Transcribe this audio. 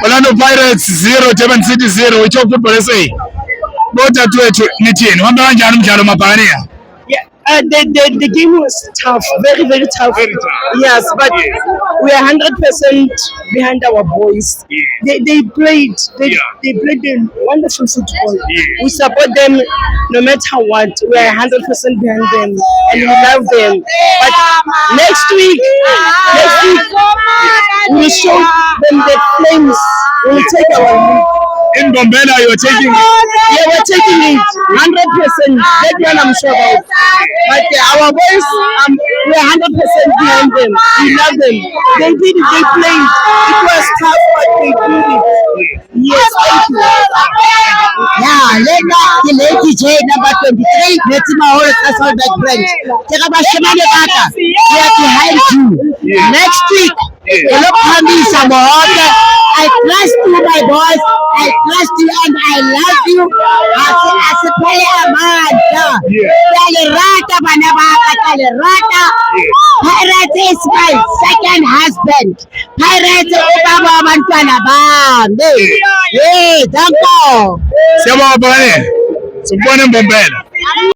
Orlando Pirates 0 Durban City 0 iChoke Football SA. Botathu wethu nithini? Uhamba kanjani umdlalo Mabhakaniya? The game was tough, very, very tough. Very tough. Yes, but we are 100% behind our boys. They played a wonderful football. We support them no matter what. We are 100% behind them and we love them. But next week we will show them the flames. We will take our lead. In Bombela, you are taking it. Yeah, we're taking it 100%. That one I'm sure about. But our boys, we're 100% behind them. We love them. They did it. They played. It was tough, but they did it. Yes, thank you. Yeah, Lena, the lady J number 23, Netima Assault Branch. Tekabashimane Baka, we are behind you. Next week, I trust you, my boys. I trust you and I love you as a player, man. Pirates is my second husband. Pirates Obama Mantana Bam. Hey, thank you. Siyabonga Mabhakaniya. Sibone Mbombela.